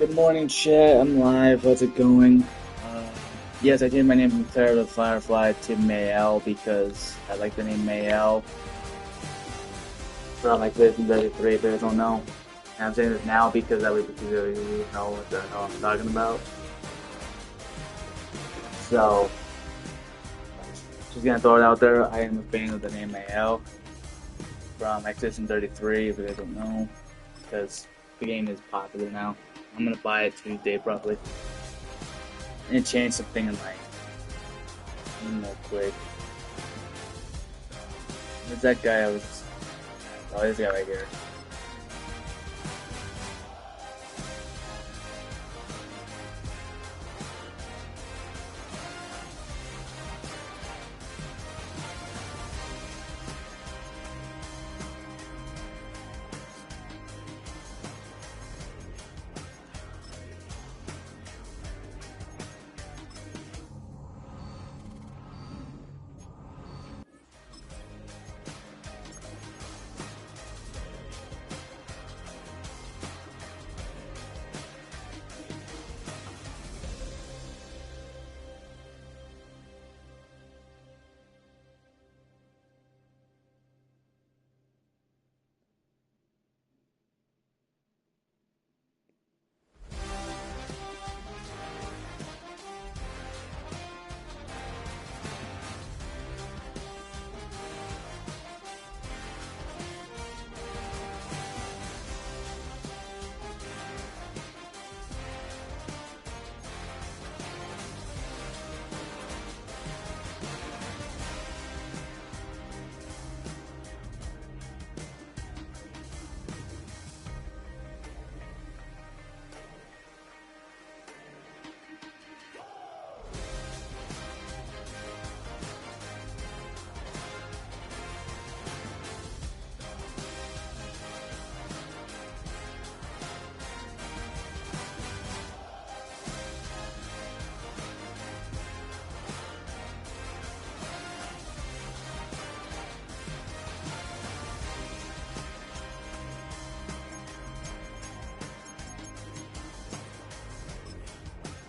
Good morning, chat. I'm live. How's it going? Uh, yes, I changed my name from Terror the Firefly to Maelle because I like the name Maelle from like this and 33. If you guys don't know, and I'm saying this now because that way you know what the hell I'm talking about. So, just gonna throw it out there. I am a fan of the name Maelle from Exodus 33. If you guys don't know, because the game is popular now. I'm gonna buy it Tuesday probably and change something in my real quick. There's that guy I was. Oh, this guy right here.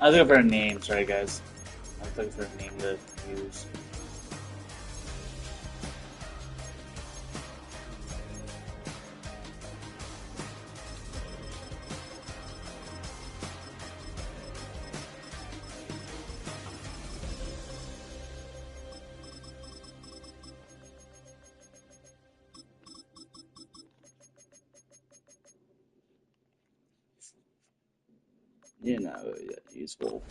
I was looking for a name. Sorry, guys. I was looking for a name to use. You're not really that useful.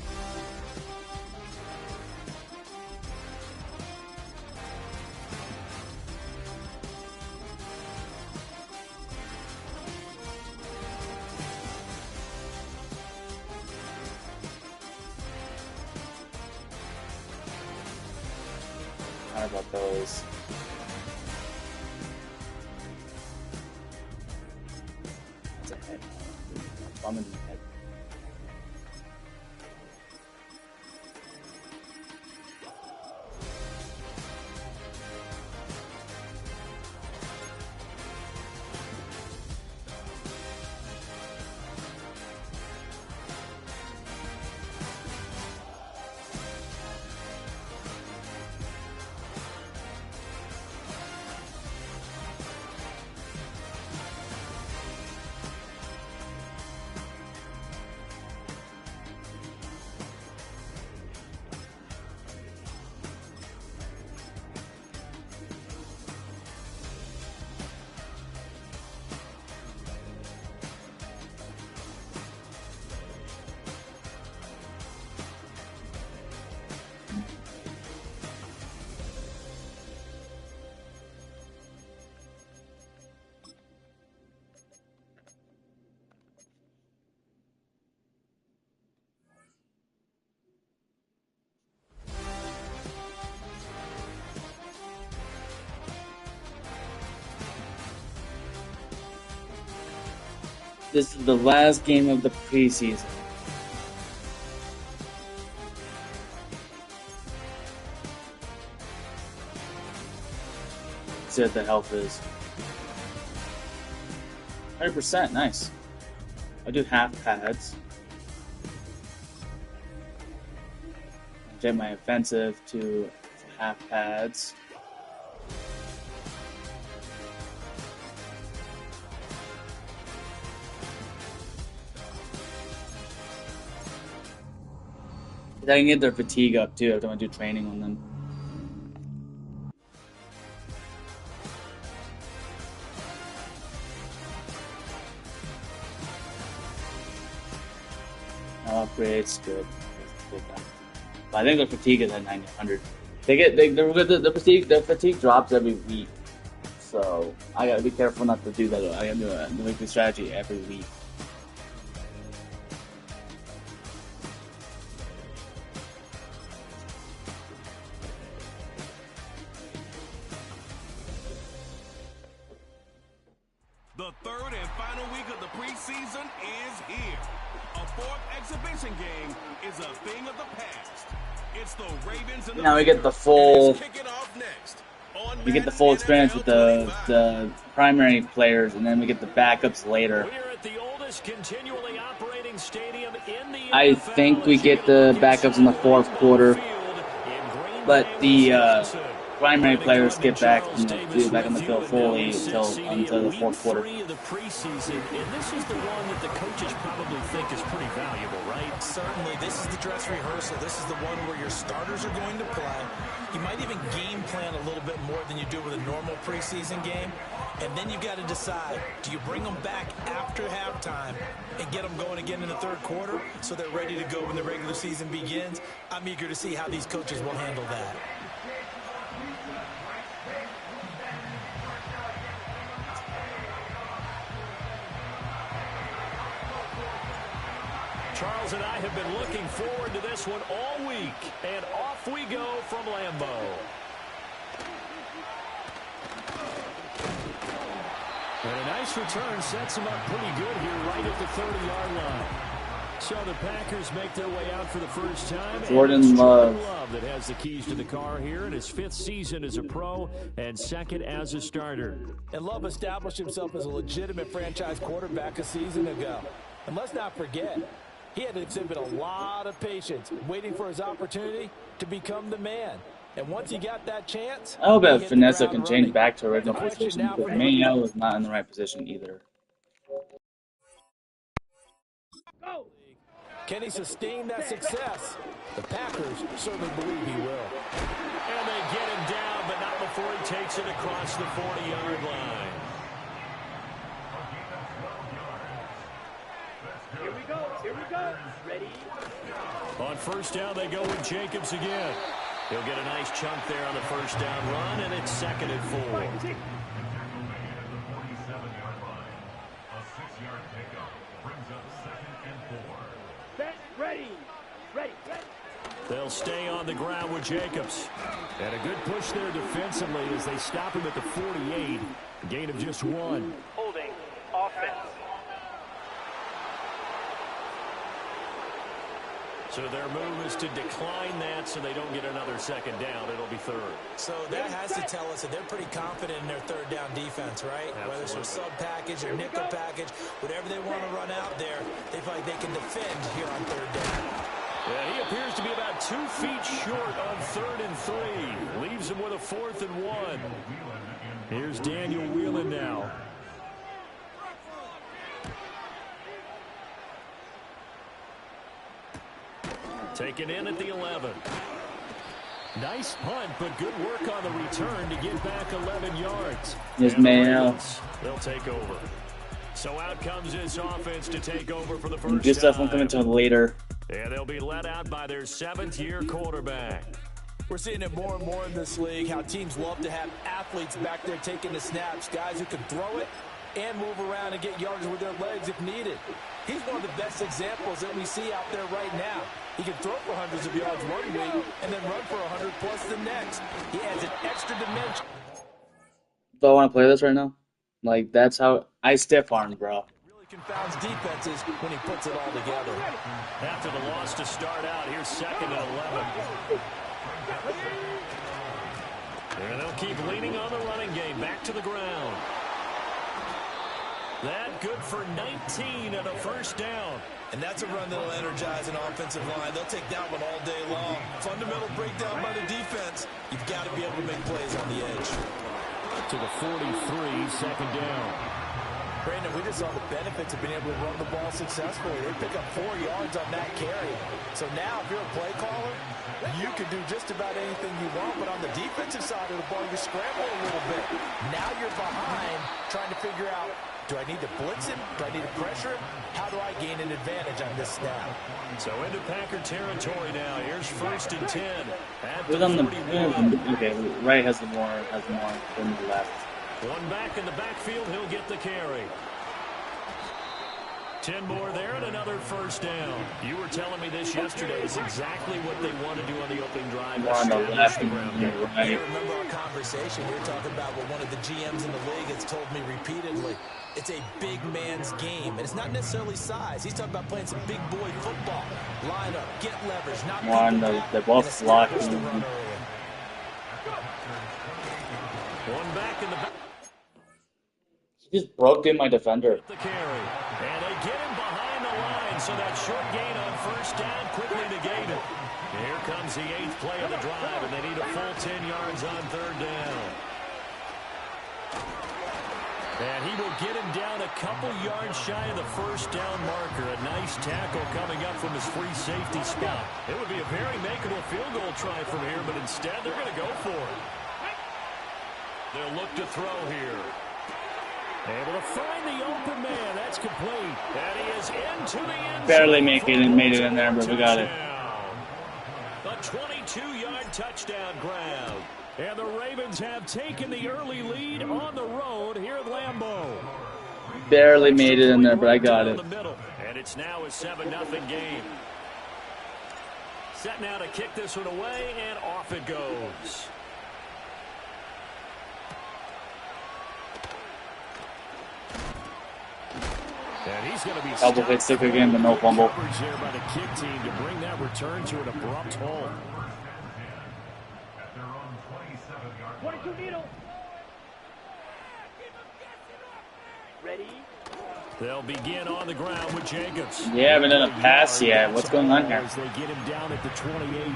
How about those? That's a head. Bum in the head. This is the last game of the preseason. See what the health is. 100%, nice. I do half pads. Change my offensive to half pads. I can get their fatigue up too if I want to do training on them. Upgrades, good. But I think their fatigue is at 900. The fatigue drops every week, so I gotta be careful not to do that. I gotta do a weekly strategy every week. The third and final week of the preseason is here. A fourth exhibition game is a thing of the past. It's the Ravens and the now we get the full. We get the full Madden experience with NFL the primary players, and then we get the backups later. We're at the oldest continually operating stadium in the I think we get the backups in the fourth quarter, but the primary players get back on the field fully until the fourth quarter. Of the preseason, and this is the one that the coaches probably think is pretty valuable, right? Certainly, this is the dress rehearsal. This is the one where your starters are going to play. You might even game plan a little bit more than you do with a normal preseason game. And then you've got to decide, do you bring them back after halftime and get them going again in the third quarter so they're ready to go when the regular season begins? I'm eager to see how these coaches will handle that. Charles and I have been looking forward to this one all week, and off we go from Lambeau. And a nice return sets him up pretty good here right at the 30-yard line. So the Packers make their way out for the first time. Jordan Love that has the keys to the car here in his 5th season as a pro and 2nd as a starter. And Love established himself as a legitimate franchise quarterback a season ago. And let's not forget, he had to exhibit a lot of patience waiting for his opportunity to become the man. And once he got that chance, I hope that Vanessa can change back to her original position, but Maelle is not in the right position either. Can he sustain that success? The Packers certainly believe he will. And they get him down, but not before he takes it across the 40-yard line. Here we go. Here we go. Ready? On first down, they go with Jacobs again. He'll get a nice chunk there on the first down run, and it's 2nd and 4. Ready. Ready. Ready. They'll stay on the ground with Jacobs. And a good push there defensively as they stop him at the 48. A gain of just 1. Holding. Offense. So their move is to decline that so they don't get another 2nd down. It'll be 3rd. So that has to tell us that they're pretty confident in their third down defense, right? Absolutely. Whether it's a sub package or nickel package, whatever they want to run out there, they feel like they can defend here on third down. Yeah, he appears to be about 2 feet short on 3rd and 3. Leaves him with a 4th and 1. Here's Daniel Whelan now. Taken in at the 11. Nice punt, but good work on the return to get back 11 yards. Here's Maelle. They'll take over. So out comes this offense to take over for the first time. Good stuff won't come until later. And they'll be let out by their 7th-year quarterback. We're seeing it more and more in this league, how teams love to have athletes back there taking the snaps, guys who can throw it and move around and get yards with their legs if needed. He's one of the best examples that we see out there right now. He can throw for hundreds of yards one week and then run for 100 plus the next. He adds an extra dimension. Do I want to play this right now? Like, that's how I stiff arm, bro. Really confounds defenses when he puts it all together. After the loss to start out, here's 2nd and 11. And they'll keep leaning on the running game. Back to the ground. That good for 19 and a first down. And that's a run that'll energize an offensive line. They'll take that one all day long. Fundamental breakdown by the defense. You've got to be able to make plays on the edge. To the 43, second down. Brandon, we just saw the benefits of being able to run the ball successfully. They pick up 4 yards on that carry. So now, if you're a play caller, you can do just about anything you want. But on the defensive side of the ball, you scramble a little bit. Now you're behind, trying to figure out, do I need to blitz him? Do I need to pressure him? How do I gain an advantage on this snap? So into Packer territory now. Here's 1st and 10. Who's on the okay? Right has more than the left. One back in the backfield. He'll get the carry. 10 more there and another first down. You were telling me this yesterday is exactly what they want to do on the opening drive. More on the left and right. I remember our conversation. We were talking about what one of the GMs in the league has told me repeatedly. It's a big man's game, and it's not necessarily size. He's talking about playing some big boy football. Line up, get leverage, not one. They're both blocking. One back in the back. He just broke in my defender. The carry. And they get him behind the line, so that short gain on first down quickly negated. Here comes the 8th play of the drive, and they need a full 10 yards on 3rd down. And he will get him down a couple yards shy of the first down marker. A nice tackle coming up from his free safety spot. It would be a very makeable field goal try from here, but instead they're going to go for it. They'll look to throw here. Able to find the open man. That's complete. And he is into the end zone. Barely made it in there, but we got it. A 22-yard touchdown grab. And the Ravens have taken the early lead on the road here at Lambeau. Barely made it in there, but I got it. And it's now a 7-0 game. Set now to kick this one away, and off it goes. And he's going to be double hit stick again, but no fumble. There by the kick team to bring that return to an abrupt halt. 22 needle. Ready? They'll begin on the ground with Jacobs. Yeah, haven't done a pass yet. What's going on here? As they get him down at the 28.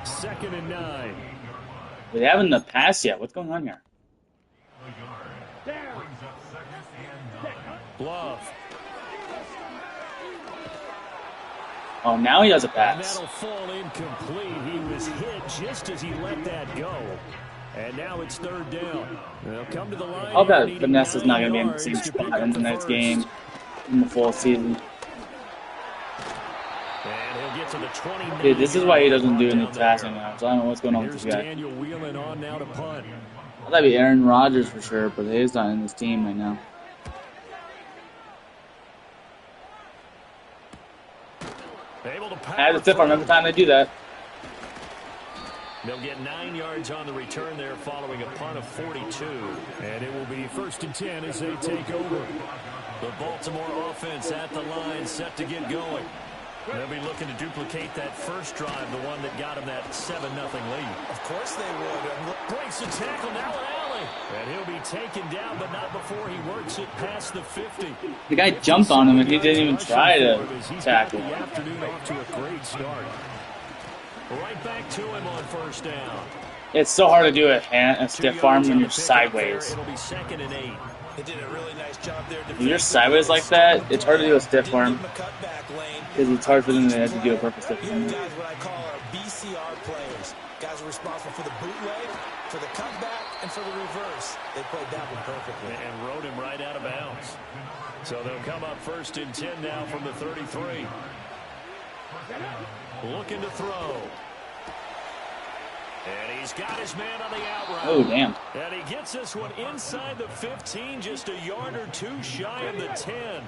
2nd and 9. We haven't done a pass yet. What's going on here? Down. Love. Oh, now he does a And pass. that'll fall incomplete. He was hit just as he let that go. And now it's 3rd down. They'll come to the line. I'll bet Vanessa's not going to be in the same spot in the next game in the full season. And he'll get to the 29. Dude, this is why he doesn't do any passing now. So I don't know what's going on with Here's this guy. Daniel wheeling on now to punt. I thought that'd be Aaron Rodgers for sure, but he's not in this team right now. Able to I had to stiff arm every time they do that. They'll get 9 yards on the return there following a punt of 42. And it will be 1st and 10 as they take over. The Baltimore offense at the line, set to get going. They'll be looking to duplicate that first drive, the one that got him that 7-0 lead. Of course they would. Breaks the tackle, now an alley. And he'll be taken down, but not before he works it past the 50. The guy jumped on him and he didn't even try to tackle. The afternoon off to a great start. Right back to him on 1st down. It's so hard to do a stiff arm when you're sideways. It'll be 2nd and 8. They did a really nice job there. When you're sideways like that, it's hard to do a stiff arm. Because it's hard for them to have to do a purpose stiff arm. Guys, what I call our BCR players. Guys are responsible for the bootleg, for the cutback, and for the reverse. They played that one perfectly. And rode him right out of bounds. So they'll come up 1st and 10 now from the 33. Looking to throw. And he's got his man on the out route. Oh, damn. And he gets this one inside the 15, just a yard or two shy of the 10.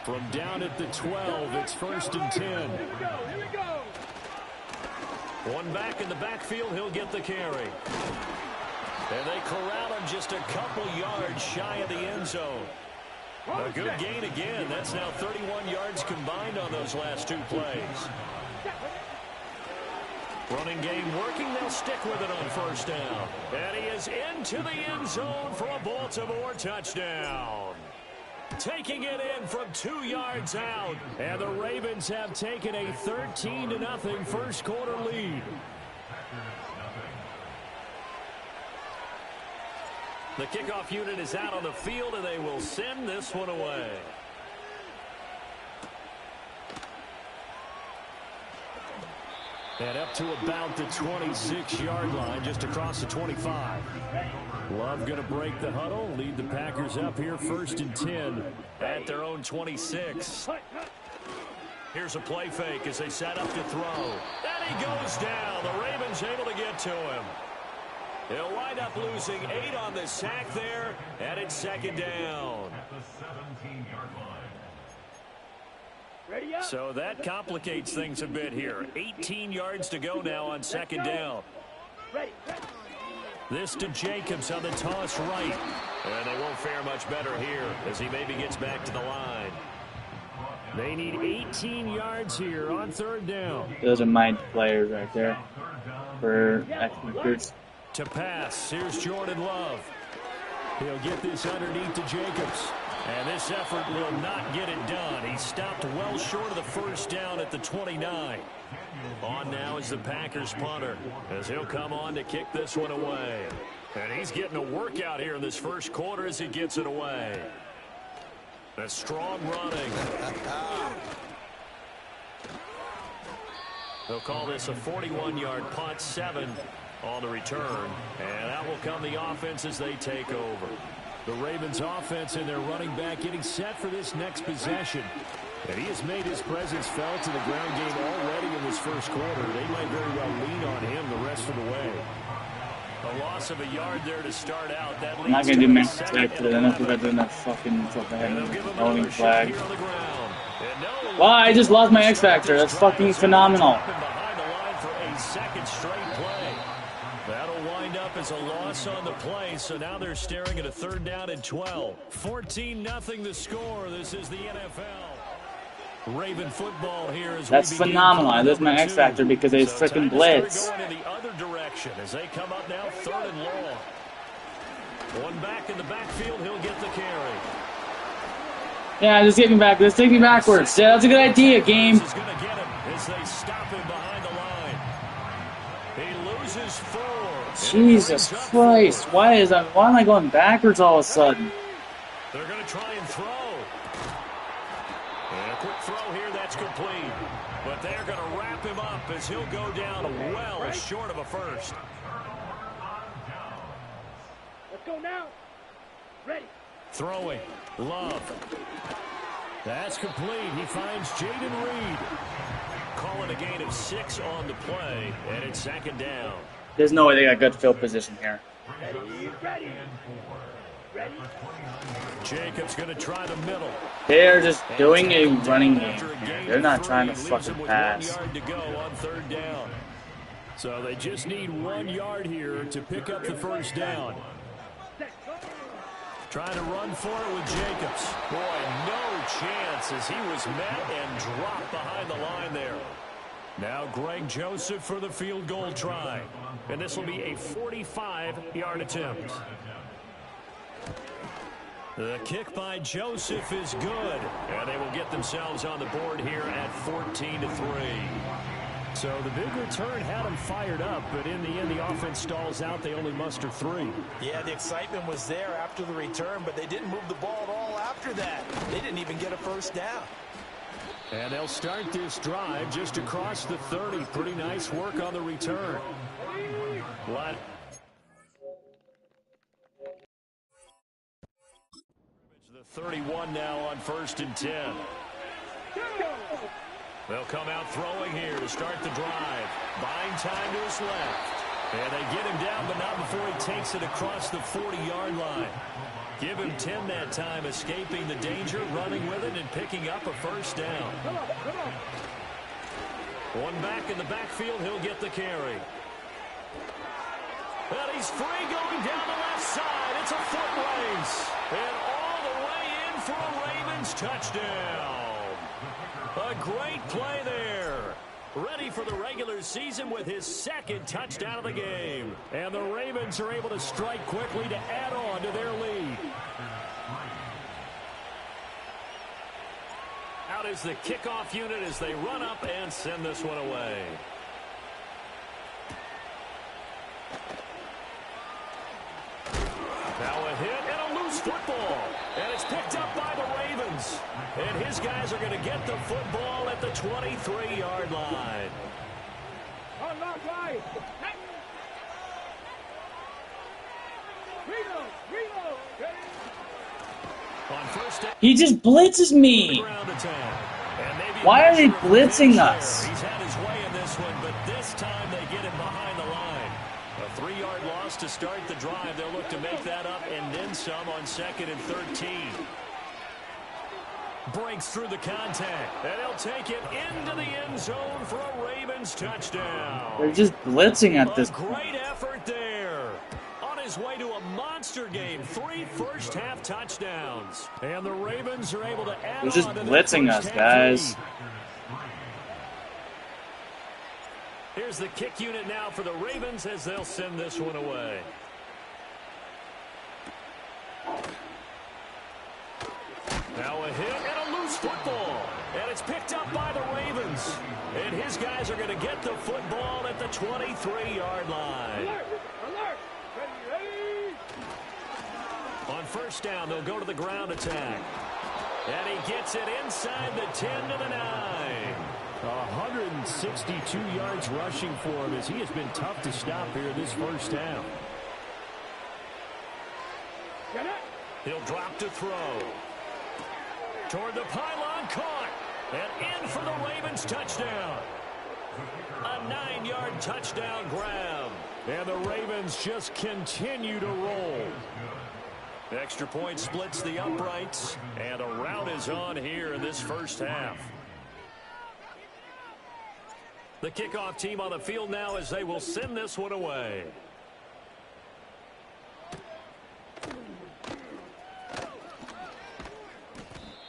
From down at the 12, it's 1st and 10. Here we go. One back in the backfield, he'll get the carry. And they corral him just a couple yards shy of the end zone. A good gain again. That's now 31 yards combined on those last 2 plays. Running game working. They'll stick with it on 1st down. And he is into the end zone for a Baltimore touchdown. taking it in from 2 yards out. And the Ravens have taken a 13-0 first quarter lead. The kickoff unit is out on the field, and they will send this one away. And up to about the 26-yard line, just across the 25. Love going to break the huddle, lead the Packers up here 1st and 10 at their own 26. Here's a play fake as they set up to throw. And he goes down. The Ravens able to get to him. He'll wind up losing 8 on the sack there, and it's 2nd down. So that complicates things a bit here. 18 yards to go now on 2nd down. This to Jacobs on the toss right. And they won't fare much better here as he maybe gets back to the line. They need 18 yards here on 3rd down. Those are my players right there for experts. To pass, here's Jordan Love. He'll get this underneath to Jacobs. And this effort will not get it done. He stopped well short of the 1st down at the 29. On now is the Packers punter as he'll come on to kick this one away. And he's getting a workout here in this 1st quarter as he gets it away. A strong running. They'll call this a 41-yard punt, 7 on the return. And that will come the offense as they take over. The Ravens offense and their running back getting set for this next possession. And he has made his presence felt in the ground game already in this 1st quarter. They might very well lean on him the rest of the way. A loss of a yard there to start out. That I'm not going to do max attack today. I don't think I'm doing that fucking holding flag. Wow, I just lost my X Factor. That's fucking phenomenal. Behind the line for a 2nd straight play. That'll wind up as a loss on the play, so now they're staring at a 3rd down and 12. 14-0 the score. This is the NFL. Raven football here as that's phenomenal. I lose my X Factor because they freaking blitz. Going in the other direction as they come up now 3rd and long. One back in the backfield, he'll get the carry. Yeah, just get me back. Let's take me backwards. Yeah, that's a good idea, game. This is going to get him as they stop him behind the line. He loses 4. Jesus Christ! Why am I going backwards all of a sudden? They're going to try and throw. And a quick throw here, that's complete. But they're going to wrap him up as he'll go down well short of a 1st. Let's go now. Ready. Throwing. Love. That's complete. He finds Jaden Reed. Calling a gain of 6 on the play, and it's 2nd down. There's no way they got good field position here. Ready. Jacobs going to try the middle. They're just doing a running game. They're not trying to fucking pass. 1 yard to go on 3rd down. So they just need 1 yard here to pick up the 1st down. Trying to run for it with Jacobs. Boy, no chance as he was met and dropped behind the line there. Now Greg Joseph for the field goal try. And this will be a 45-yard attempt. The kick by Joseph is good. And they will get themselves on the board here at 14-3. So the big return had them fired up, but in the end, the offense stalls out. They only muster 3. Yeah, the excitement was there after the return, but they didn't move the ball at all after that. They didn't even get a 1st down. And they'll start this drive just across the 30. Pretty nice work on the return. What? The 31 now on 1st and 10. They'll come out throwing here to start the drive. Buying time to his left. And they get him down, but not before he takes it across the 40-yard line. Give him 10 that time, escaping the danger, running with it, and picking up a 1st down. One back in the backfield, he'll get the carry. And he's free going down the left side. It's a foot race. And all the way in for a Ravens touchdown. A great play there. Ready for the regular season with his 2nd touchdown of the game. And the Ravens are able to strike quickly to add on to their lead. Out is the kickoff unit as they run up and send this one away. Now a hit and a loose football. And it's picked up by the Ravens. And his guys are going to get the football at the 23-yard line. On not right. Reload. On first down, He just blitzes me. ground attack. And maybe Why are they a measure of blitzing revenge us? there. He's had his way in this one, but this time they get him behind the line. A 3-yard loss to start the drive. They'll look to make that up and then some on 2nd and 13. Breaks through the contact, and he'll take it into the end zone for a Ravens touchdown. They're just blitzing at this A point. great effort there. On his way to a monster game, 3 first-half touchdowns. And the Ravens are able to add They're just on to their blitzing us, first-half guys. lead. Here's the kick unit now for the Ravens as they'll send this one away. Now a hit and a loose football. And it's picked up by the Ravens. And his guys are going to get the football at the 23-yard line. Alert. Ready. On first down, they'll go to the ground attack. And he gets it inside the 10 to the 9. 162 yards rushing for him as he has been tough to stop here this first half. Get it. He'll drop to throw. Toward the pylon, caught. And in for the Ravens touchdown. A 9-yard touchdown grab. And the Ravens just continue to roll. Extra point splits the uprights. And a rout is on here in this first half. The kickoff team on the field now as they will send this one away.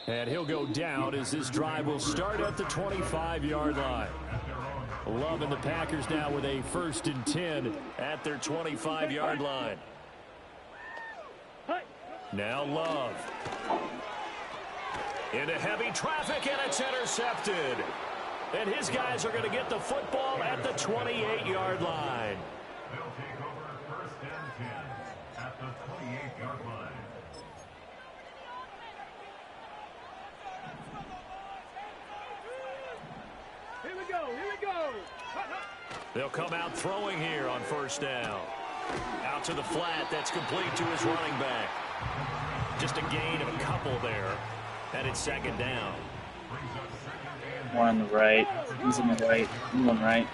And he'll go down as this drive will start at the 25-yard line. Love and the Packers now with a 1st and 10 at their 25-yard line. Now Love. Into heavy traffic, and it's intercepted. And his guys are going to get the football at the 28-yard line. They'll take over 1st and 10 at the 28-yard line. Here we go. They'll come out throwing here on first down. Out to the flat. That's complete to his running back. Just a gain of a couple there. And it's 2nd down. One on the right. He's on the right. He's on the right.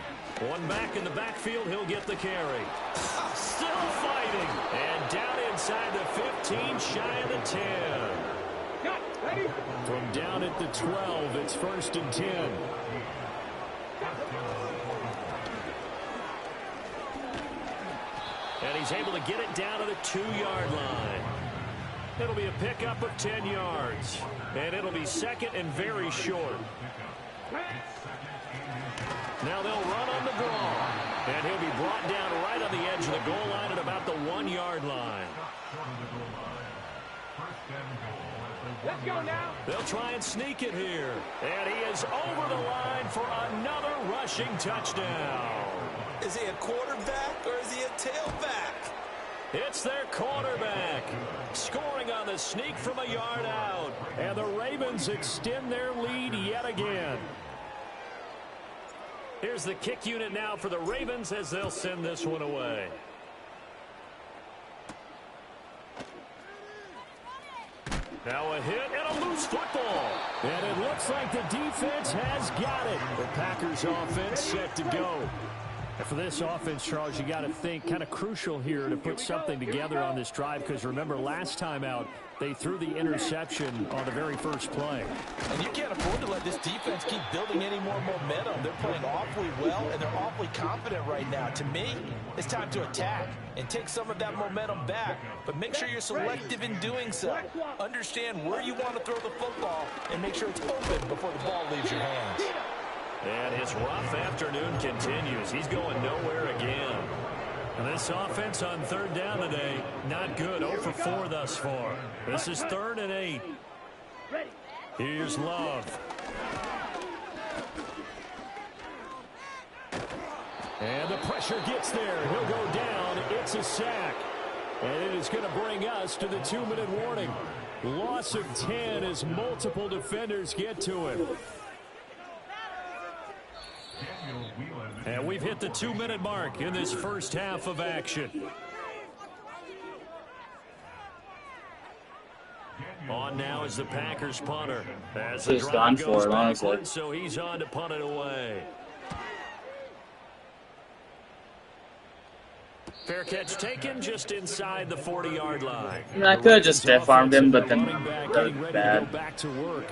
One back in the backfield. He'll get the carry. Still fighting. And down inside the 15, shy of the 10. Got ready. From down at the 12, it's 1st and 10. And he's able to get it down to the 2-yard line. It'll be a pickup of 10 yards. And it'll be 2nd and very short. Now they'll run on the draw. And he'll be brought down right on the edge of the goal line at about the 1-yard line. Let's go now. They'll try and sneak it here. And he is over the line for another rushing touchdown. Is he a quarterback or is he a tailback? It's their quarterback. Scoring on the sneak from a yard out. And the Ravens extend their lead yet again. Here's the kick unit now for the Ravens as they'll send this one away. Now a hit and a loose football. And it looks like the defense has got it. The Packers offense set to go. And for this offense, Charles, you got to think kind of crucial here to put something together on this drive because remember last time out they threw the interception on the very first play. And you can't afford to let this defense keep building any more momentum. They're playing awfully well, and they're awfully confident right now. To me, it's time to attack and take some of that momentum back. But make sure you're selective in doing so. Understand where you want to throw the football and make sure it's open before the ball leaves your hands. And his rough afternoon continues. He's going nowhere again. And this offense on 3rd down today, not good. 0 for 4 thus far. This is 3rd and 8. Here's Love. And the pressure gets there. He'll go down. It's a sack. And it is going to bring us to the 2-minute warning. Loss of 10 as multiple defenders get to him. And we've hit the 2-minute mark in this first half of action. On now is the Packers punter. As the drive goes backwards, so he's on to punt it away. Fair catch taken just inside the 40-yard line. I mean, I could have just stiff armed him, but then getting ready bad. to go back to work.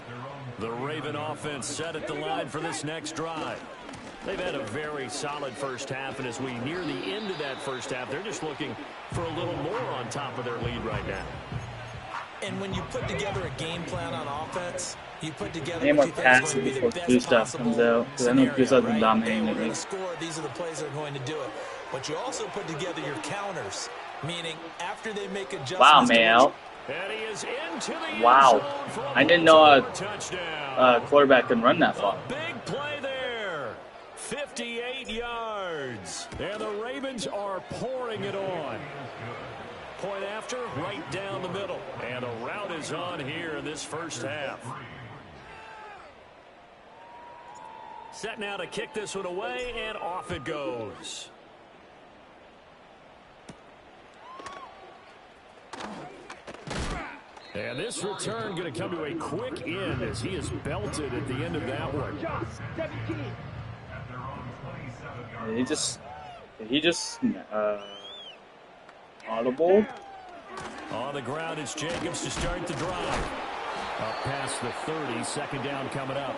The Raven offense set at the line for this next drive. They've had a very solid first half, and as we near the end of that first half, they're just looking for a little more on top of their lead right now. And when you put together a game plan on offense, you put together any more passes before Gustav comes out, because I know Gustav's been dominating the league. These are the plays that are going to do it. But you also put together your counters, meaning after they make adjustments. Wow, Maelle. Wow. I didn't know a quarterback can run that far. Big play there. 58 yards. And the Ravens are pouring it on. Point after, right down the middle. And a route is on here in this first half. Set now to kick this one away, and off it goes. And this return going to come to a quick end as he is belted at the end of that one. Did he just audible? On the ground, it's Jacobs to start the drive. Up past the 30, second down coming up.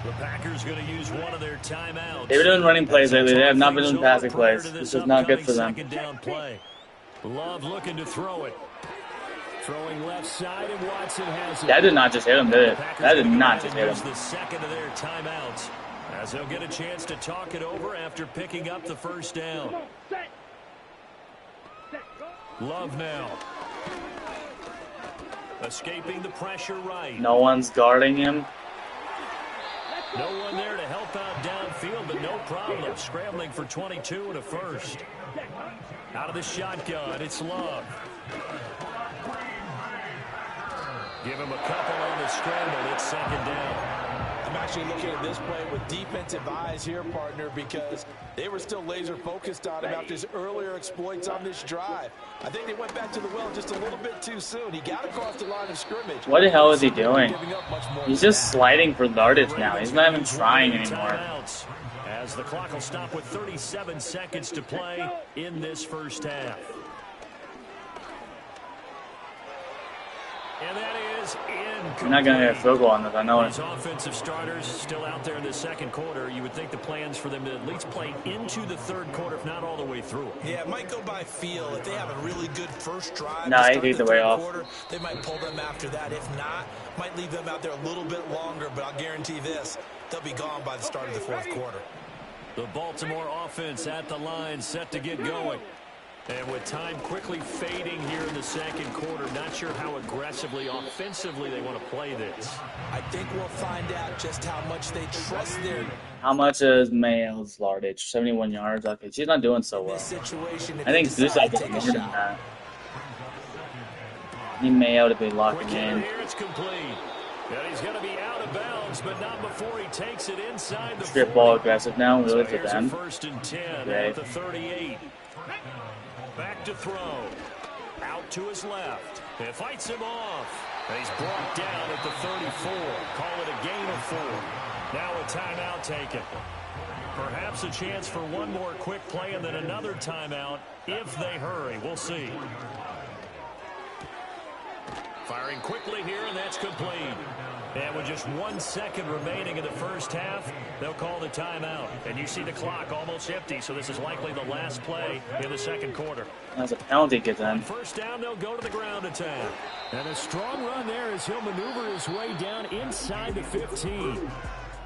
The Packers going to use one of their timeouts. They've been doing running plays lately. They have not been doing passing plays. This is not good for them. Second down play. Love looking to throw it. Throwing left side, and Watson has it. That did not just hit him, did it? That did not just hit him. The second of their timeouts, as they'll get a chance to talk it over after picking up the first down. Love now. Escaping the pressure right. No one's guarding him. No one there to help out downfield, but no problem. Scrambling for 22 and a first. Out of the shotgun, it's Love. Give him a couple on the scramble. It's second down. I'm actually looking at this play with defensive eyes here, partner, because they were still laser focused on him after his earlier exploits on this drive. I think they went back to the well just a little bit too soon. He got across the line of scrimmage. What the hell is he doing? He's just sliding for yardage now. He's not even trying anymore. As the clock will stop with 37 seconds to play in this first half. And that is incomplete. You're not going to get a field goal on this, I know it. These offensive starters still out there in the second quarter. You would think the plans for them to at least play into the third quarter, if not all the way through. Yeah, it might go by feel. If they have a really good first drive, no, he takes the way off. Quarter, they might pull them after that. If not, might leave them out there a little bit longer, but I'll guarantee this, they'll be gone by the start of the fourth quarter. The Baltimore offense at the line, set to get going. And with time quickly fading here in the second quarter, not sure how aggressively, offensively they want to play this. I think we'll find out just how much they trust their... How much is Maelle's yardage? 71 yards? Okay, she's not doing so well. I think this is more than that. Need Maelle to be locking in. Here it's complete. And he's going to be out of bounds, but not before he takes it inside the strip ball aggressive now, really for them. First and 10 at the 38. Back to throw. Out to his left. It fights him off. And he's brought down at the 34. Call it a gain of 4. Now a timeout taken. Perhaps a chance for one more quick play and then another timeout if they hurry. We'll see. Firing quickly here, and that's complete. And with just 1 second remaining in the first half, they'll call the timeout. And you see the clock almost empty, so this is likely the last play in the second quarter. That's a penalty kick then. First down, they'll go to the ground attack. And a strong run there as he'll maneuver his way down inside the 15.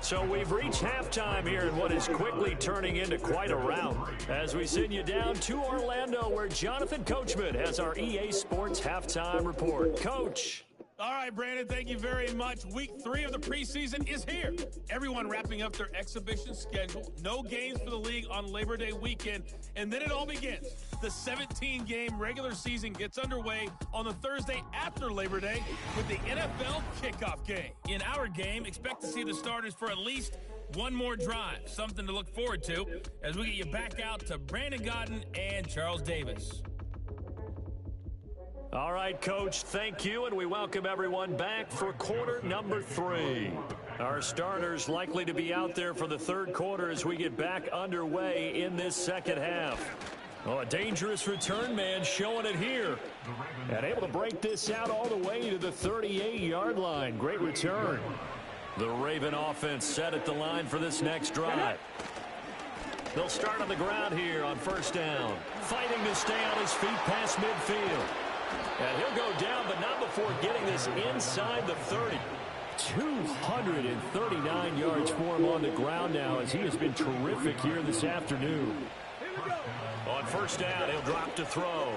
So we've reached halftime here in what is quickly turning into quite a rout. As we send you down to Orlando, where Jonathan Coachman has our EA Sports Halftime Report. Coach. All right, Brandon, thank you very much. Week 3 of the preseason is here. Everyone wrapping up their exhibition schedule. No games for the league on Labor Day weekend. And then it all begins. The 17-game regular season gets underway on the Thursday after Labor Day with the NFL kickoff game. In our game, expect to see the starters for at least one more drive. Something to look forward to as we get you back out to Brandon Godden and Charles Davis. All right, Coach, thank you, and we welcome everyone back for quarter number 3. Our starters likely to be out there for the third quarter as we get back underway in this second half. Oh, a dangerous return man showing it here. And able to break this out all the way to the 38-yard line. Great return. The Raven offense set at the line for this next drive. They'll start on the ground here on first down. Fighting to stay on his feet past midfield. And he'll go down, but not before getting this inside the 30. 239 yards for him on the ground now as he has been terrific here this afternoon. On first down, he'll drop to throw.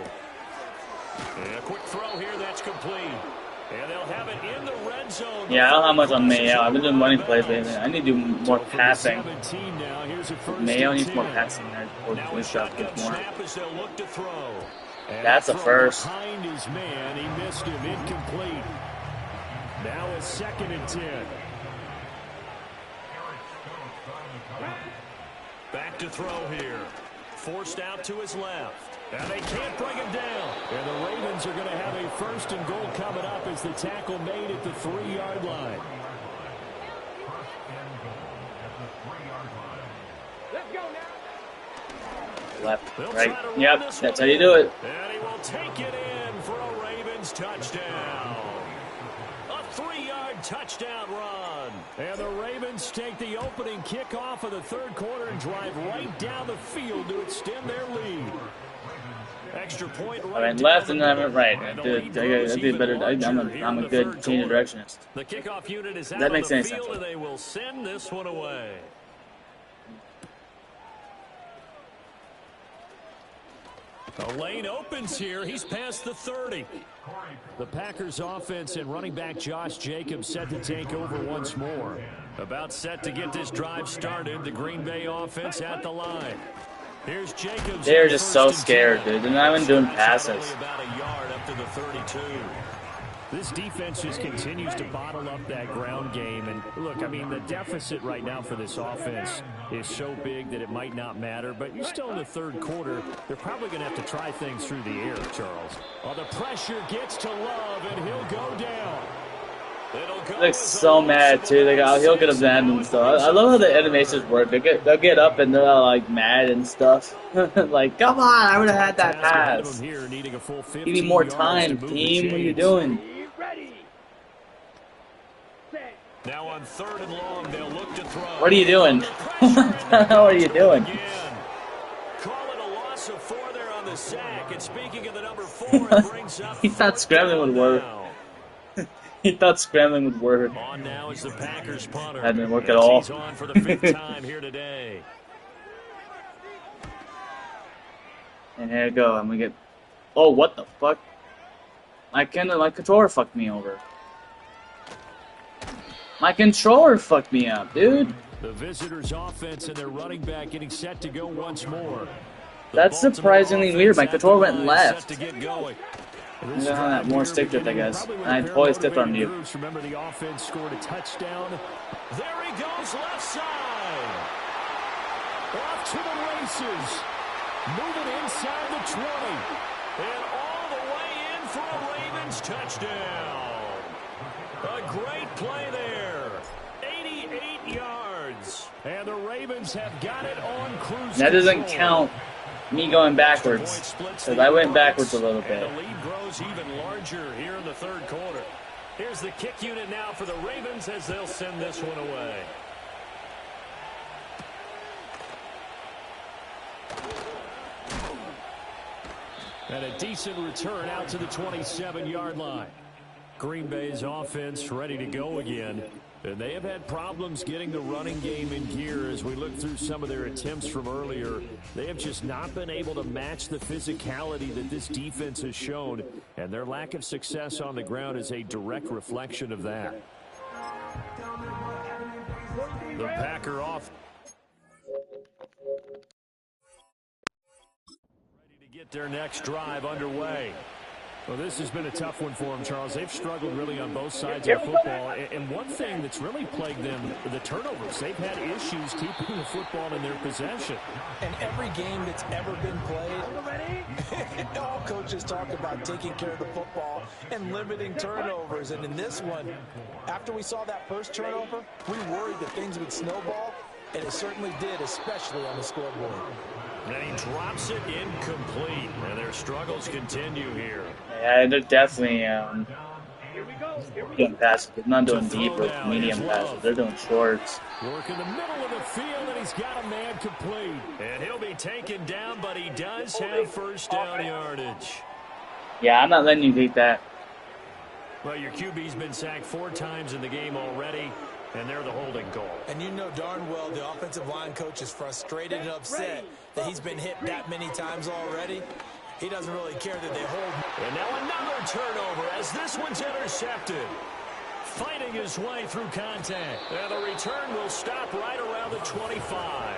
And a quick throw here that's complete. And they'll have it in the red zone. Yeah, I don't have much on Maelle. I've been doing running plays lately. I need to do more passing. Maelle needs more passing there. Now a shotgun snap as they'll look to throw. That's a first. Behind his man, he missed him, incomplete. Now it's 2nd and 10. Back to throw here. Forced out to his left. And they can't bring him down. And the Ravens are going to have a 1st and goal coming up as the tackle made at the 3-yard line. Let's go now. Left, right. Yep, that's how you do it. And he will take it in for a Ravens touchdown. A 3-yard touchdown run. And the Ravens take the opening kickoff of the third quarter and drive right down the field to extend their lead. Extra point right. I went left and then I went right. I did better. I'm a good change of directionist. The kickoff unit is out that makes on any the field sense. and they will send this one away. A lane opens here. He's past the 30. The Packers offense and running back Josh Jacobs set to take over once more. About set to get this drive started. The Green Bay offense at the line. Here's Jacobs. They're just so scared, dude. They're not even doing passes. About a yard up to the 32. This defense just continues to bottle up that ground game. And look, I mean, the deficit right now for this offense is so big that it might not matter. But you're still in the third quarter. They're probably going to have to try things through the air, Charles. Oh, the pressure gets to Love, and he'll go down. He looks so mad, too. He'll get abandoned and stuff. I love how the animations work. They'll get up and they're all, like, mad and stuff. Like, come on, I would have had that pass. You need more time, team. What are you doing? Now on 3rd and long, they'll look to throw. What are you doing? What the hell are you doing? Call it a loss of 4 there on the sack. And speaking of the number 4, it brings up He thought scrambling would work. He thought scrambling would work. On now is the Packers punter. That didn't work at all. He's on for the 5th time here today. And here we go. And we get. Oh, what the fuck? My controller fucked me over. My controller fucked me up, dude. The visitors' offense and their running back getting set to go once more. That's surprisingly weird. My controller went left. To get going. I got that more stick drift, I guess. And I totally stepped on mute. Remember, the offense scored a touchdown. There he goes, left side. Off to the races. Moving inside the 20. And all the way in for a Ravens touchdown. A great play there. 88 yards. And the Ravens have got it on cruise. That doesn't count me going backwards, because I went backwards a little bit. And the lead grows even larger here in the third quarter. Here's the kick unit now for the Ravens as they'll send this one away. And a decent return out to the 27-yard line. Green Bay's offense ready to go again. And they have had problems getting the running game in gear as we look through some of their attempts from earlier. They have just not been able to match the physicality that this defense has shown, and their lack of success on the ground is a direct reflection of that. The Packer off. Ready to get their next drive underway. Well, this has been a tough one for them, Charles. They've struggled really on both sides of the football. And one thing that's really plagued them, the turnovers. They've had issues keeping the football in their possession. And every game that's ever been played, all coaches talk about taking care of the football and limiting turnovers. And in this one, after we saw that first turnover, we worried that things would snowball, and it certainly did, especially on the scoreboard. And he drops it incomplete, and their struggles continue here. Yeah, they're definitely doing passes, but not doing deep or medium passes. They're doing shorts. Work in the middle of the field, and he's got a man complete. And he'll be taken down, but he does have first down yardage. Yeah, I'm not letting you beat that. Well, your QB's been sacked 4 times in the game already, and they're the holding call. And you know darn well the offensive line coach is frustrated and upset that he's been hit that many times already. He doesn't really care that they hold. And now another turnover as this one's intercepted. Fighting his way through contact. And the return will stop right around the 25.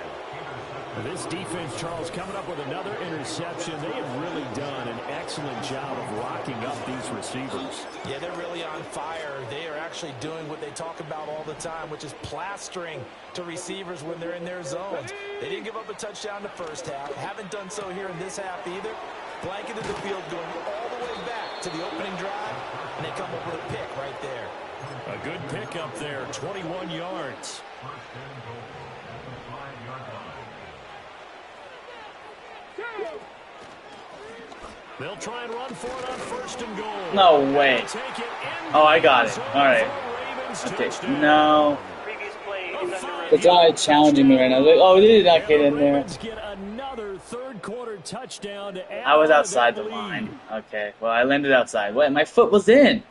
This defense, Charles, coming up with another interception. They have really done an excellent job of locking up these receivers. Yeah, they're really on fire. They are actually doing what they talk about all the time, which is plastering to receivers when they're in their zones. They didn't give up a touchdown the first half. Haven't done so here in this half either. Blanketed the field going all the way back to the opening drive, and they come up with a pick right there. A good pick up there, 21 yards. They'll try and run for it on first and goal. No way. Oh, I got it. All right. Okay. No. The guy challenging me right now. Like, oh, he did not get in there. Get another third-quarter touchdown to add I was outside the line. Okay. Well, I landed outside. Wait, my foot was in.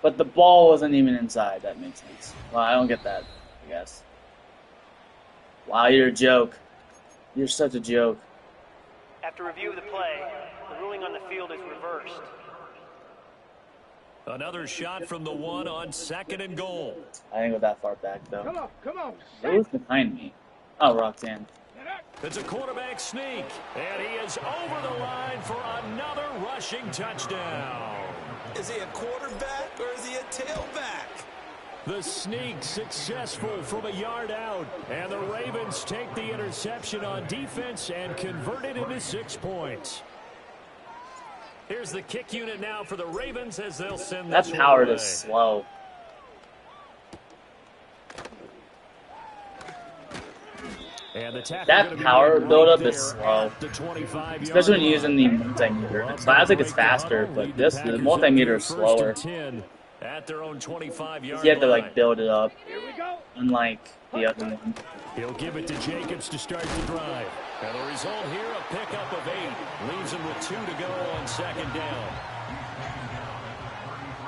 But the ball wasn't even inside. That makes sense. Well, I don't get that, I guess. Wow, you're a joke. You're such a joke. After review of the play, the ruling on the field is reversed. Another shot from the 1 on second and goal. I didn't go that far back, though. Come on. Who's behind me? Oh, Roxanne. It's a quarterback sneak, and he is over the line for another rushing touchdown. Is he a quarterback or is he a tailback? The sneak successful from a yard out, and the Ravens take the interception on defense and convert it into 6 points. Here's the kick unit now for the Ravens as they'll send That this power away. is slow. And the That power buildup is there slow. at the 25-yard Especially when line. using the multimeter. The classic is faster, but this, the multimeter is slower. At their own 25-yard You have to, line. like, build it up. Unlike the other one. He'll give it to Jacobs to start the drive. And the result here, a pickup of 8. Leaves him with 2 to go on second down.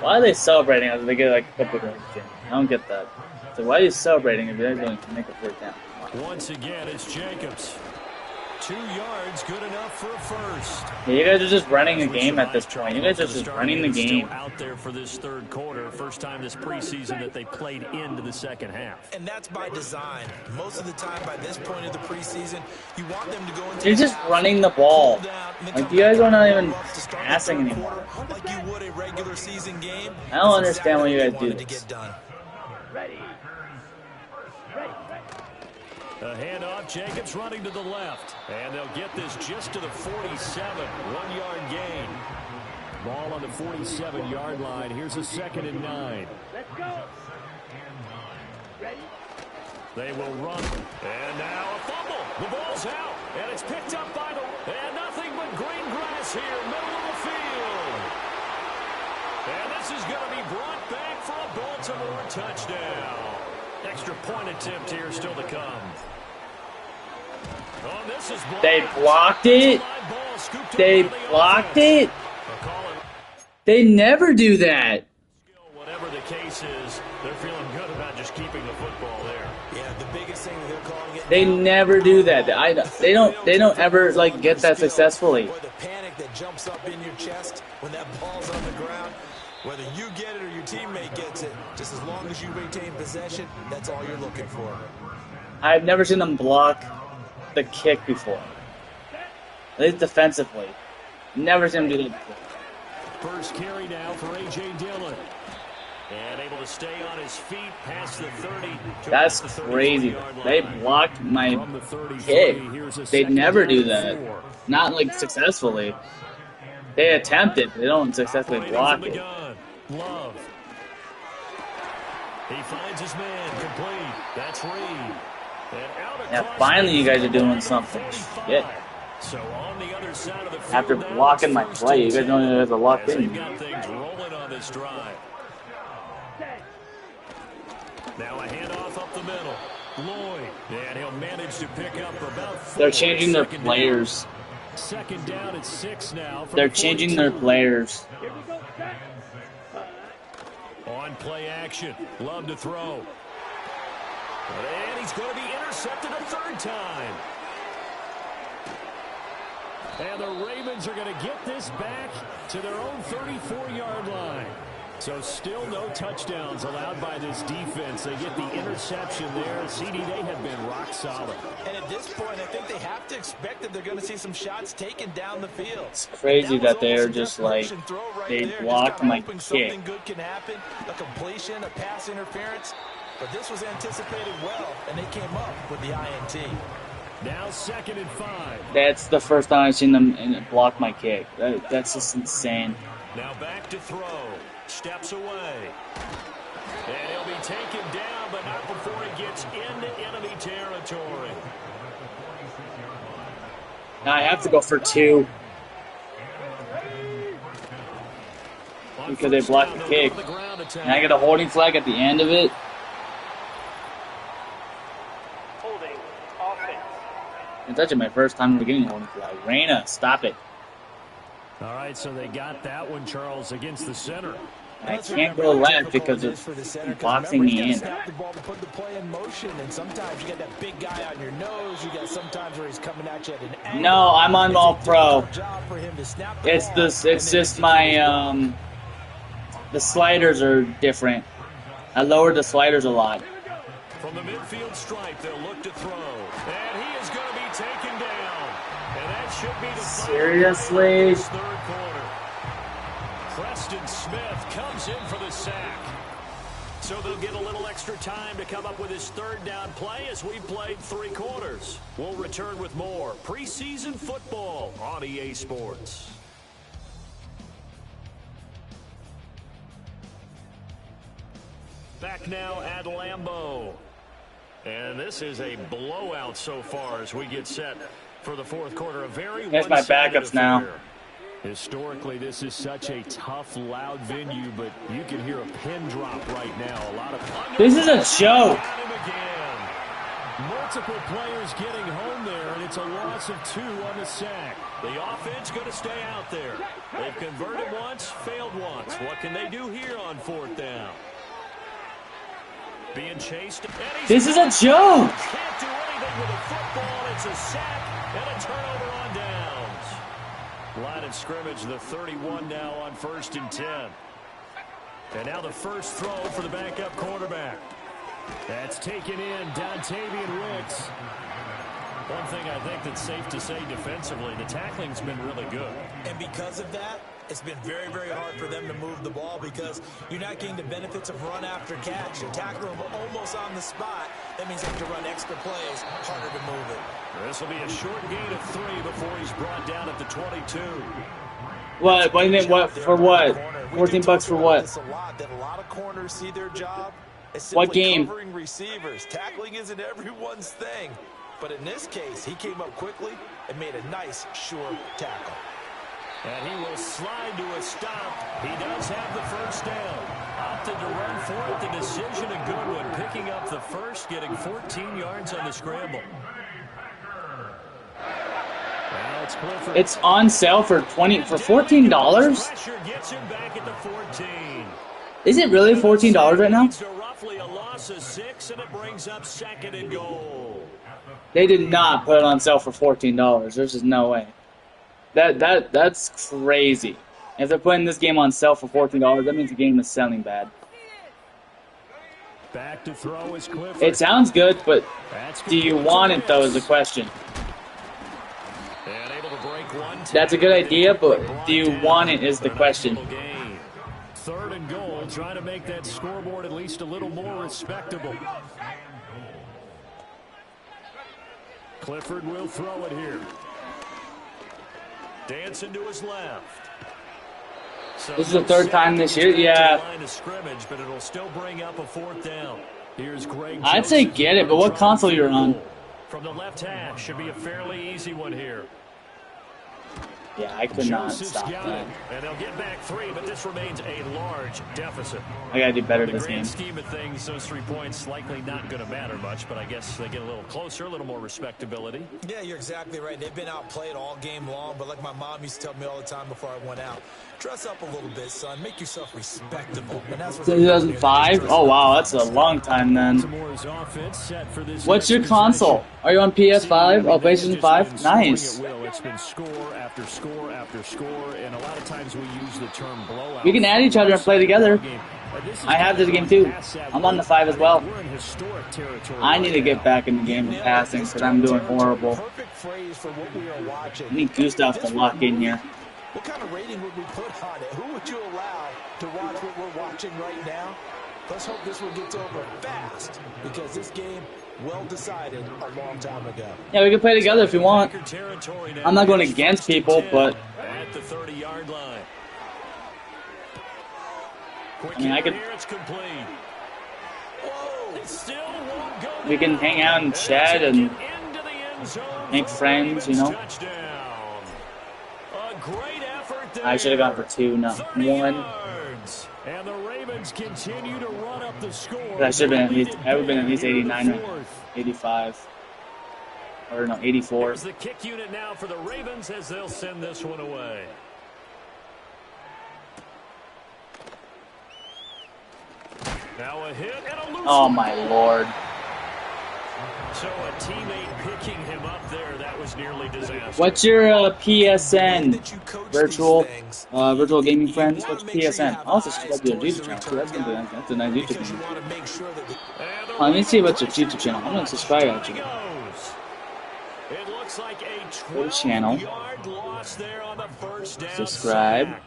Why are they celebrating after they get, like, a couple of yards in? I don't get that. So why are you celebrating if you're going to make a first down? Once again, it's Jacobs. 2 yards, good enough for a first. Yeah, you guys are just running a game at this point. You guys are just running the game. Still out there for this third quarter. First time this preseason that they played into the second half. And that's by design. Most of the time by this point of the preseason, you want them to go into You're just running the ball. Like, you guys are not even passing anymore. Like you would a regular season game. I don't understand why you guys do To this. get done. A handoff, Jacobs running to the left. And they'll get this just to the 47. 1-yard gain. Ball on the 47-yard line. Here's a 2nd and 9. Let's go. They will run. And now a fumble. The ball's out. And it's picked up by the... And nothing but green grass here, middle of the field. And this is going to be brought back for a Baltimore touchdown. Extra point attempt here still to come. Oh, this is blocked. They blocked it. They blocked it. They never do that. case is they're feeling good about just keeping the football there. Yeah, the biggest thing that they're calling it. They never do that. They don't ever like get that successfully. Or the panic that jumps up in your chest when that ball's on the ground. Whether you get it or your teammate gets it, just as long as you retain possession, that's all you're looking for. I've never seen them block the kick before. At least defensively. Never seen them do that before. First carry now for A.J. Dillon. And able to stay on his feet past the 30. That's crazy. They blocked my kick. They never do that. Not like successfully. They attempt it, but they don't successfully block it. Love. He finds his man complete. That's Reed. Yeah, finally you guys are doing something. Shit. So on the other side of the After blocking my play, you guys don't even have to lock in. got things rolling on this drive. Now a handoff up the middle. Lloyd. And he'll manage to pick up about 4. They're changing their players. Second down at 6 now. They're changing their players. On play action. Love to throw. And he's going to be intercepted a 3rd time. And the Ravens are going to get this back to their own 34-yard line. So still no touchdowns allowed by this defense. They get the interception there. CD, they have been rock solid. And at this point, I think they have to expect that they're going to see some shots taken down the field. It's crazy that they're just like, they blocked my kick. Something good can happen, a completion, a pass interference. But this was anticipated well, and they came up with the INT. Now 2nd and 5. That's the first time I've seen them block my kick. That's just insane. Now back to throw. Steps away. And he'll be taken down, but not before he gets into enemy territory. Now I have to go for 2. Because they blocked the kick. And I get a holding flag at the end of it. Holding. Offense. It's actually my first time getting a holding flag. Reina, stop it. All right, so they got that one, Charles, against the center. I can't go left because it's boxing me in. Snap the ball to put the play in motion, and sometimes you got that big guy on your nose. You got sometimes where he's coming at you at an angle. No, I'm on all pro. It's this. It's just my the sliders are different. I lowered the sliders a lot. From the midfield stripe, they'll look to throw, and he is going to be taken down. And that should be the Seriously? third quarter. Preston Smith comes in for the sack. So they'll get a little extra time to come up with his 3rd down play as we played 3 quarters. We'll return with more preseason football on EA Sports. Back now at Lambeau. And this is a blowout so far as we get set for the 4th quarter. A very There's my backups now. Historically, this is such a tough, loud venue, but you can hear a pin drop right now. A lot of This is a joke. Multiple players getting home there, and it's a loss of 2 on the sack. The offense going to stay out there. They've converted once, failed once. What can they do here on 4th down? Being chased. This is a joke. Can't do anything with a football. It's a sack and a turnover on downs. Line of scrimmage, the 31 now on 1st and 10. And now the first throw for the backup quarterback. That's taken in, Dontavian Wicks. One thing I think that's safe to say defensively, the tackling's been really good. And because of that, it's been very, very hard for them to move the ball because you're not getting the benefits of run after catch. You're tackling them almost on the spot. That means they have to run extra plays, harder to move it. This will be a short gain of 3 before he's brought down at the 22. What? What do you think? What for? What? $14 for what? That a lot of corners see their job. What game? Covering receivers. Tackling isn't everyone's thing. But in this case, he came up quickly and made a nice, sure tackle. And he will slide to a stop. He does have the first down. Opted to run for it. The decision a good one. Picking up the first, getting 14 yards on the scramble. It's on sale for $14. Pressure gets him back at the 14. Is it really $14 right now? So roughly a loss of 6, and it brings up 2nd and goal. They did not put it on sale for $14. There's just no way. That's crazy. If they're putting this game on sale for $14, that means the game is selling bad. Back to throw is Clifford. It sounds good, but do you want it though is the question. And able to break one. That's a good idea, but do you want it is the question. 3rd and goal, trying to make that scoreboard at least a little more respectable. Clifford will throw it here. Dancing to his left. So this is the 3rd time this year? Yeah. Line of scrimmage, but it'll still bring up a 4th down. Here's Greg. I'd say get it, but what console you're on? From the left hash, should be a fairly easy one here. Yeah, I could not stop that. And they'll get back 3, but this remains a large deficit. I gotta do better this game. In the grand scheme of things, those 3 points likely not going to matter much, but I guess they get a little closer, a little more respectability. Yeah, you're exactly right. They've been outplayed all game long, but like my mom used to tell me all the time before I went out, dress up a little bit, son. Make yourself respectable. And that's what 2005? Oh, wow, that's a long time then. What's your console? Are you on PS5? Oh, PlayStation 5? Nice. It's been score after score after score, and a lot of times we use the term blowout. We can add each other and play together. I have this game too. I'm on the 5 as well. I need to get back in the game of passing because I'm doing horrible. I need Gustav to lock in here. What kind of rating would we put on it? Who would you allow to watch what we're watching right now? Let's hope this one gets over fast, because this game, well decided a long time ago. Yeah, we can play together if you want. I'm not going against people, but at the 30-yard line. I mean, I could. Whoa, we can hang out and chat and make friends, you know. I should have gone for 2, not 1. And the Ravens continue to run up the score. But I should have been at least. I would have been at least 89, 85, or no, 84. Here's the kick unit now for the Ravens as they'll send this one away. Now a hit and a loose. Oh my lord. So a teammate picking him up there, that was nearly disastrous. What's your PSN? Virtual gaming friends? What's PSN? I'll subscribe to your YouTube channel too. That's a nice YouTube channel. Let me see what's your YouTube channel. I'm gonna subscribe actually. It looks like a Go to channel. loss there on the first down. Subscribe. Sack.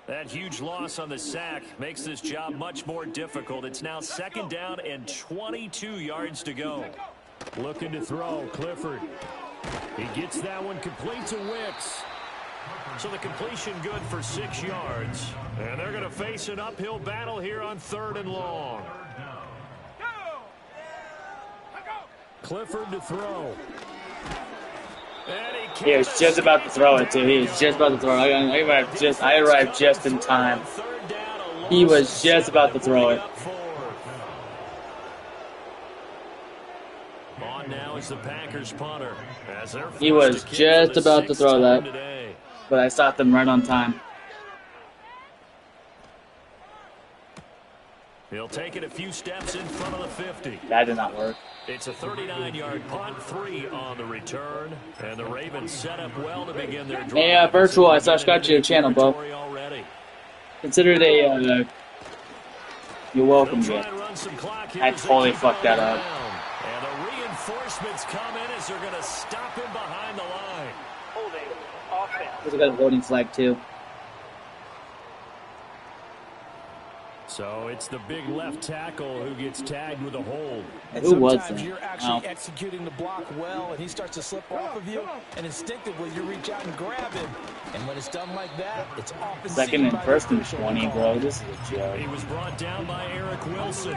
That huge loss on the sack makes this job much more difficult. It's now 2nd down and 22 yards to go. Looking to throw, Clifford. He gets that one complete to Wicks. So the completion good for 6 yards. And they're going to face an uphill battle here on 3rd and long. Clifford to throw. He was just about to throw it too. He was just about to throw it. I arrived just in time. He was just about to throw it. On now is the Packers punter. He was just about to throw that, but I stopped him right on time. He'll take it a few steps in front of the 50. That did not work. It's a 39-yard punt, 3 on the return, and the Ravens set up well to begin their drive. Hey, Virtual, I subscribed to your channel, bro. Consider it a, you're welcome, Jay. I totally fucked that up. And the reinforcements come in as they're going to stop him behind the line. Holding offense. I got a voting flag, too. So it's the big left tackle who gets tagged with a hold. And who was sometimes that? you're actually executing the block well, and he starts to slip off of you, and instinctively you reach out and grab him. And when it's done like that, it's often 2nd and 1st and 20, bro. This is a joke. He was brought down by Eric Wilson.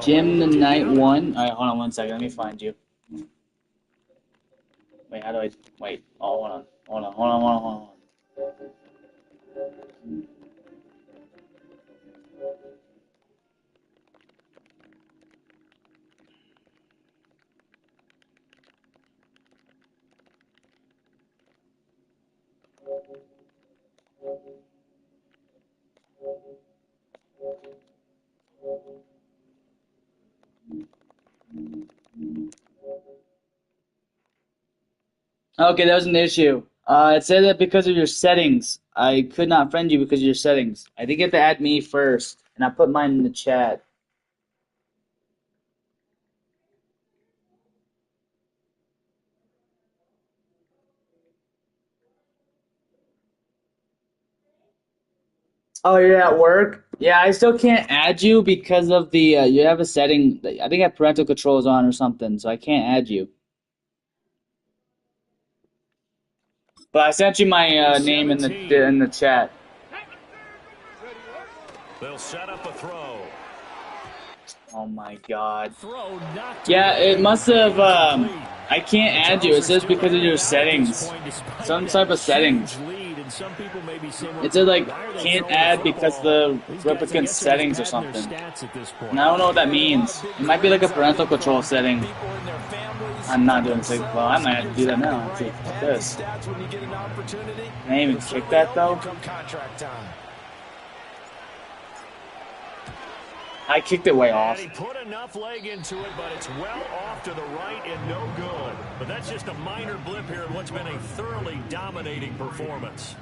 Jim the Night 1. Alright, hold on 1 second. Let me find you. Wait, how do I... Wait. Oh, hold on. Hold on. Okay, that was an issue. It said that because of your settings, I could not friend you because of your settings. I think you have to add me first, and I put mine in the chat. Oh, you're at work? Yeah, I still can't add you because of the you have a setting. I think I have parental controls on or something, so I can't add you. But I sent you my name in the chat. They'll set up a throw. Oh my God. Throw knocked Yeah, away. it must have. Incomplete. I can't add you. It says because of your settings. Some type of settings. It says like can't add because the replicant settings or something. And I don't know what that means. It might be like a parental control setting. I'm not doing this. Well, I might have to do that now. Let's see. Like this. Can I even kick that though? I kicked it way off. And he put enough leg into it, but it's well off to the right and no good. But that's just a minor blip here in what's been a thoroughly dominating performance.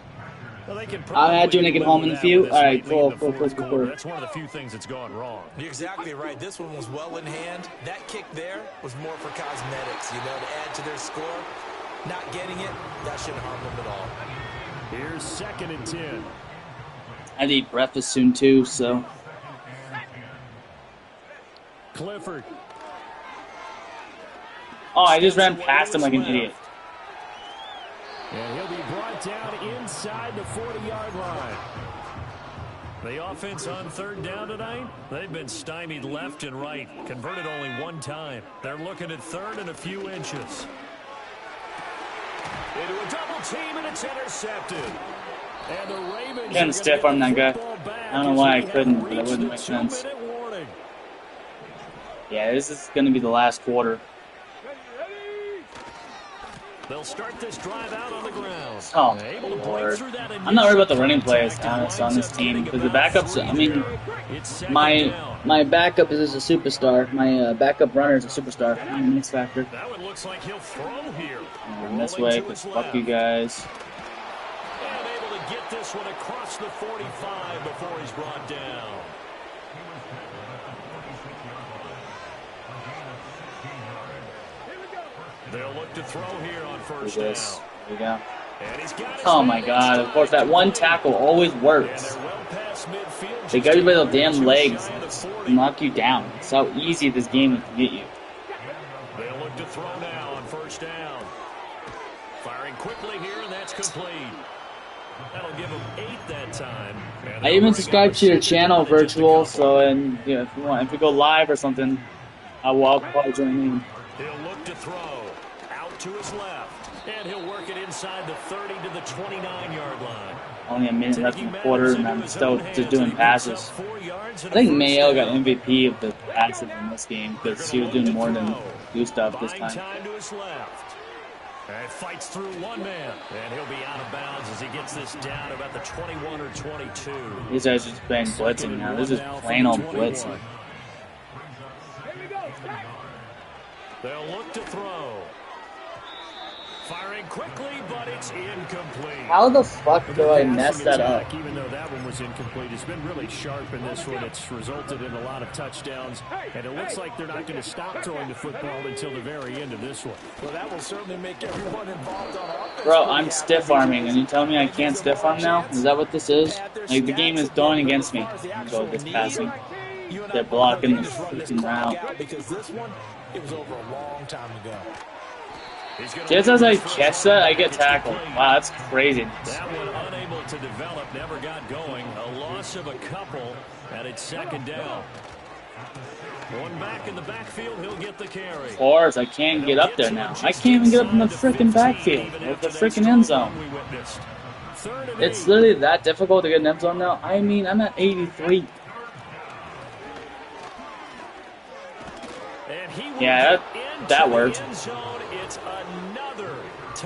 Well, they can I'll add you when I get home in a few. All right, cool. That's one of the few things that's gone wrong. You're exactly right. This one was well in hand. That kick there was more for cosmetics, you know, to add to their score. Not getting it, that shouldn't harm them at all. Here's 2nd and 10. I need breakfast soon too, so. Clifford. Oh, I just ran past him like an idiot. And he'll be brought down inside the 40-yard line. The offense on 3rd down tonight, they've been stymied left and right. Converted only one time. They're looking at 3rd and a few inches. Into a double team, and it's intercepted. And the Ravens Can't stiff arm that guy. I don't know why I couldn't, but it wouldn't make sense. Yeah, this is going to be the last quarter. They'll start this drive out on the ground. Oh, Lord. I'm not worried about the running plays, honest, on this team. Because the backups, I mean, my backup is a superstar. My backup runner is a superstar. I'm an X Factor. That one looks like he'll throw here. And this way, because fuck you guys. And able to get this one across the 45 before he's brought down. They'll look to throw here on 1st down. There we go. Oh my God, of course, that one tackle always works. They got you by the damn legs and knock you down. That's how easy this game is to get you. They'll look to throw now on 1st down. Firing quickly here, and that's complete. That'll give them 8 that time. I even subscribed to your channel, Virtual, so and you know, if you want, if we go live or something, I'll probably join in. He'll look to throw. Out to his left. And he'll work it inside the 30 to the 29-yard line. Only a minute left in the quarter, and I'm still just doing passes. I think Maelle got MVP of the passes in this game because she was doing more than do stuff this time. Time to his left. And fights through one man. And he'll be out of bounds as he gets this down about the 21 or 22. These guys are just playing blitzing now. This is plain old blitzing. They'll look to throw. Firing quickly, but it's incomplete. How the fuck do I mess that up? Even though that one was incomplete, it's been really sharp in this one. It's resulted in a lot of touchdowns, and it looks like they're not going to stop throwing the football until the very end of this one. Well, that will certainly make everyone involved on offense. Bro, I'm stiff arming, and you tell me I can't stiff arm now? Is that what this is? Like, the game is going against me. So this passing. They're blocking the freaking route. Because this one, it was over a long time ago. Just as I catch that, I get tackled. Wow, that's crazy. That one unable to develop, never got going. A loss of a couple, and it's 2nd down. One back in the backfield, he'll get the carry. Of course, I can't get up there now. I can't even get up in the freaking backfield or the freaking end zone. It's literally that difficult to get an end zone now. I mean, I'm at 83. Yeah, that worked.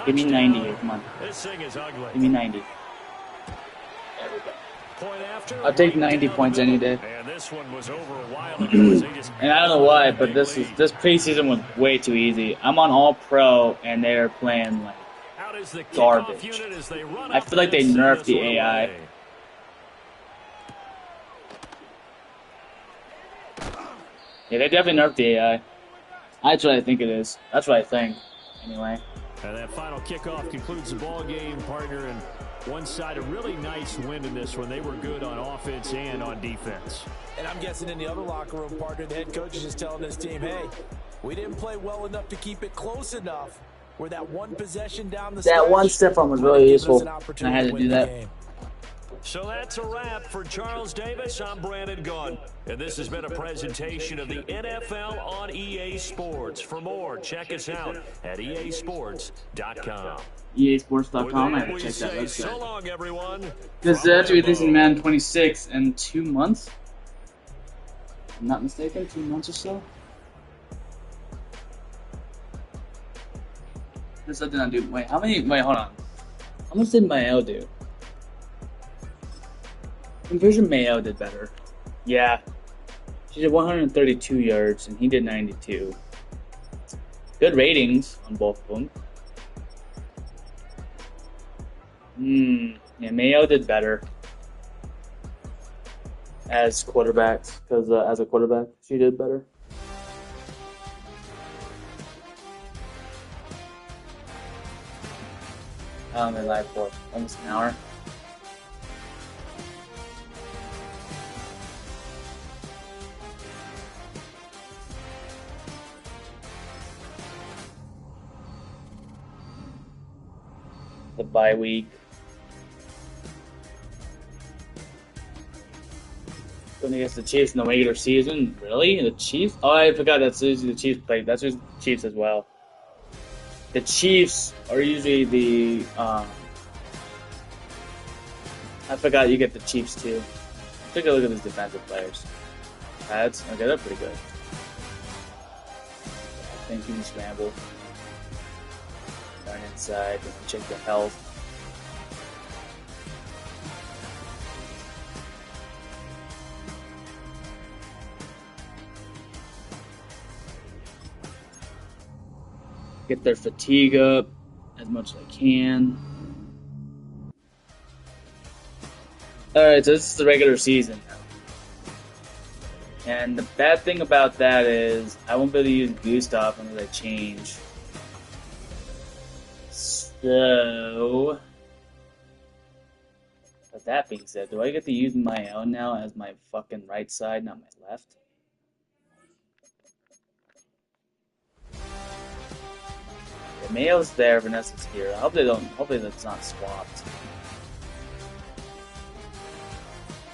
Give me 90 here, come on. Give me 90. There we go. I'll take 90 points any day. And I don't know why, but this preseason was way too easy. I'm on All Pro, and they're playing like is the kickoff garbage. unit as they run I up feel like they and send nerfed this the one AI. away. Yeah, they definitely nerfed the AI. That's what I think it is. That's what I think. Anyway. And that final kickoff concludes the ball game, partner. And one side, a really nice win in this one. They were good on offense and on defense. And I'm guessing in the other locker room, partner, the head coach is just telling this team, hey, we didn't play well enough to keep it close enough. We're that one possession down the stretch. That one step-on was really useful. I had to do that. So that's a wrap for Charles Davis. I'm Brandon Gaudin, and this has been a presentation of the NFL on EA Sports. For more, check us out at easports.com. easports.com. I have to check that So website. long, everyone. Because they're actually releasing Madden 26 in 2 months. If I'm not mistaken, 2 months or so. This did not do. Wait, how many? Wait, hold on. How much did Maelle do? I'm pretty sure Maelle did better. Yeah. She did 132 yards, and he did 92. Good ratings on both of them. Yeah, Maelle did better as quarterbacks, because as a quarterback, she did better. I'm in live for almost an hour. The bye week. Going against the Chiefs in the regular season. Really? The Chiefs? Oh, I forgot that's usually the Chiefs play. That's usually the Chiefs as well. The Chiefs are usually the. I forgot you get the Chiefs too. Take a look at these defensive players. Pads? Okay, they're pretty good. Thank you, scramble. Turn inside, check the health. Get their fatigue up as much as I can. Alright, so this is the regular season now. And the bad thing about that is I won't be able to use Gustav unless I change. So, with that being said, do I get to use my own now as my fucking right side, not my left? The Maelle's there, Vanessa's here. Hopefully that's not swapped.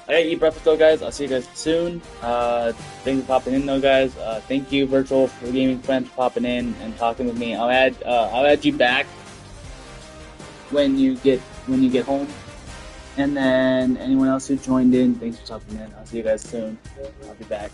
I gotta eat breakfast though, guys. I'll see you guys soon. Thanks for popping in though, guys. Thank you, Virtual for Gaming Friends, for popping in and talking with me. I'll add you back when you get home. And then anyone else who joined in, thanks for stopping in. I'll see you guys soon. I'll be back.